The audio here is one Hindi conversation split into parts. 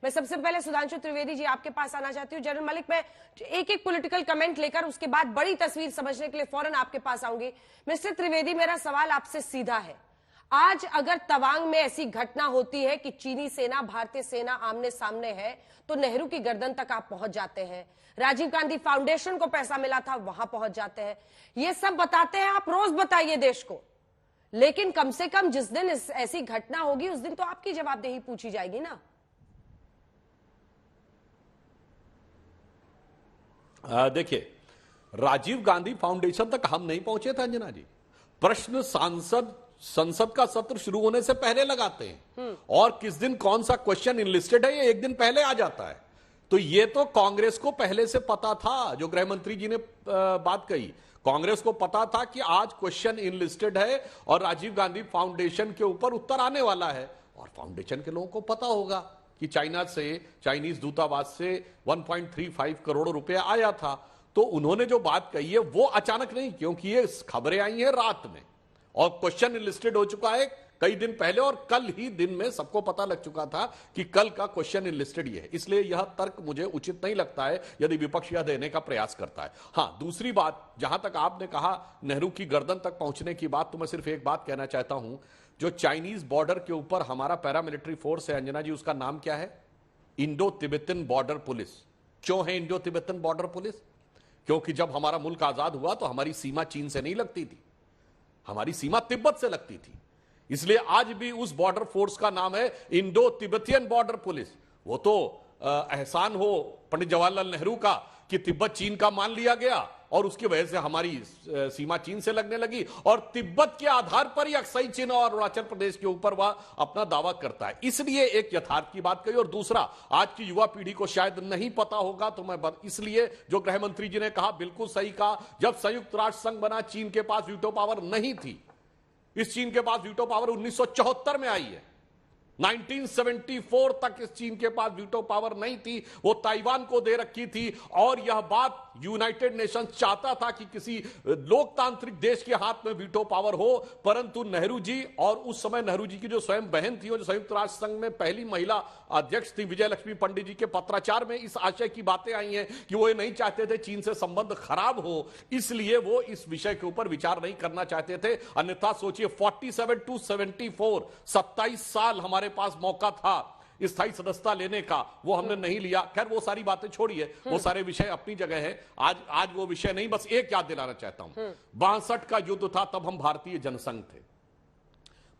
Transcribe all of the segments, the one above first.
मैं सबसे पहले सुधांशु त्रिवेदी जी आपके पास आना चाहती हूँ। जनरल मलिक, मैं एक एक पॉलिटिकल कमेंट लेकर उसके बाद बड़ी तस्वीर समझने के लिए फौरन आपके पास आऊंगी। मिस्टर त्रिवेदी, मेरा सवाल आपसे सीधा है, आज अगर तवांग में ऐसी घटना होती है कि चीनी सेना भारतीय सेना आमने सामने है, तो नेहरू की गर्दन तक आप पहुंच जाते हैं, राजीव गांधी फाउंडेशन को पैसा मिला था वहां पहुंच जाते हैं, ये सब बताते हैं आप, रोज बताइए देश को, लेकिन कम से कम जिस दिन ऐसी घटना होगी उस दिन तो आपकी जवाबदेही पूछी जाएगी ना। देखिए, राजीव गांधी फाउंडेशन तक हम नहीं पहुंचे थे अंजना जी। प्रश्न संसद का सत्र शुरू होने से पहले लगाते हैं और किस दिन कौन सा क्वेश्चन इनलिस्टेड है ये एक दिन पहले आ जाता है। तो ये तो कांग्रेस को पहले से पता था, जो गृह मंत्री जी ने बात कही, कांग्रेस को पता था कि आज क्वेश्चन इनलिस्टेड है और राजीव गांधी फाउंडेशन के ऊपर उत्तर आने वाला है। और फाउंडेशन के लोगों को पता होगा कि चाइनीज दूतावास से 1.35 करोड़ रुपया आया था। तो उन्होंने जो बात कही है वो अचानक नहीं, क्योंकि ये खबरें आई हैं रात में और क्वेश्चन लिस्टेड हो चुका है कई दिन पहले, और कल ही दिन में सबको पता लग चुका था कि कल का क्वेश्चन लिस्टेड ये है। इसलिए यह तर्क मुझे उचित नहीं लगता है यदि विपक्ष यह देने का प्रयास करता है। हां, दूसरी बात, जहां तक आपने कहा नेहरू की गर्दन तक पहुंचने की बात, तो मैं सिर्फ एक बात कहना चाहता हूं, जो चाइनीज बॉर्डर के ऊपर हमारा पैरामिलिट्री फोर्स है अंजना जी, उसका नाम क्या है? Indo Tibetan border police. क्यों है इंडो तिब्बतन बॉर्डर पुलिस? क्योंकि जब हमारा मुल्क आजाद हुआ तो हमारी सीमा चीन से नहीं लगती थी, हमारी सीमा तिब्बत से लगती थी। इसलिए आज भी उस बॉर्डर फोर्स का नाम है इंडो तिब्बतियन बॉर्डर पुलिस। वो तो एहसान हो पंडित जवाहरलाल नेहरू का कि तिब्बत चीन का मान लिया गया और उसकी वजह से हमारी सीमा चीन से लगने लगी, और तिब्बत के आधार पर ही अक्साई चीन और अरुणाचल प्रदेश के ऊपर वह अपना दावा करता है। इसलिए एक यथार्थ की बात कही। और दूसरा, आज की युवा पीढ़ी को शायद नहीं पता होगा, तो मैं इसलिए जो गृह मंत्री जी ने कहा बिल्कुल सही कहा, जब संयुक्त राष्ट्र संघ बना चीन के पास वीटो पावर नहीं थी। इस चीन के पास वीटो पावर 1974 में आई है। 1974 तक इस चीन के पास वीटो पावर नहीं थी, वो ताइवान को दे रखी थी। और यह बात यूनाइटेड नेशंस चाहता था कि किसी लोकतांत्रिक देश के हाथ में वीटो पावर हो, परंतु नेहरू जी, और उस समय नेहरू जी की जो स्वयं बहन थी और जो संयुक्त राष्ट्र संघ में पहली महिला अध्यक्ष थी, विजय लक्ष्मी पंडित जी के पत्राचार में इस आशय की बातें आई हैं कि वो ये नहीं चाहते थे चीन से संबंध खराब हो, इसलिए वो इस विषय के ऊपर विचार नहीं करना चाहते थे। अन्यथा सोचिए 47 to 74 27 साल हमारे पास मौका था स्थायी सदस्यता लेने का, वो हमने नहीं लिया। खैर वो सारी बातें छोड़िए, वो सारे विषय अपनी जगह है, आज वो विषय नहीं। बस एक याद दिलाना चाहता हूं, 62 का युद्ध था, तब हम भारतीय जनसंघ थे।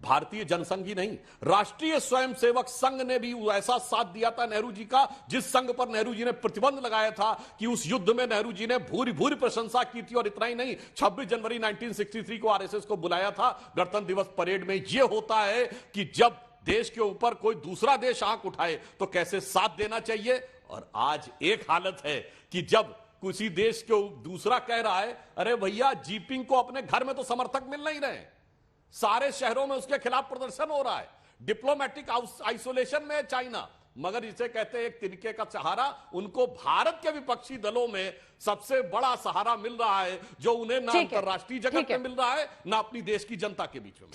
भारतीय जनसंघ ही नहीं, राष्ट्रीय स्वयंसेवक संघ ने भी ऐसा साथ दिया था नेहरू जी का, जिस संघ पर नेहरू जी ने प्रतिबंध लगाया था कि उस युद्ध में नेहरू जी ने भूरी भूरी प्रशंसा की थी। और इतना ही नहीं, 26 जनवरी 1963 को आरएसएस को बुलाया था गणतंत्र दिवस परेड में। यह होता है कि जब देश के ऊपर कोई दूसरा देश आंख उठाए तो कैसे साथ देना चाहिए। और आज एक हालत है कि जब किसी देश को दूसरा कह रहा है, अरे भैया जिनपिंग को अपने घर में तो समर्थक मिल नहीं रहे, सारे शहरों में उसके खिलाफ प्रदर्शन हो रहा है, डिप्लोमेटिक आइसोलेशन में है चाइना, मगर इसे कहते हैं एक तिनके का सहारा। उनको भारत के विपक्षी दलों में सबसे बड़ा सहारा मिल रहा है, जो उन्हें ना अंतरराष्ट्रीय जगत में मिल रहा है, ना अपनी देश की जनता के बीच में।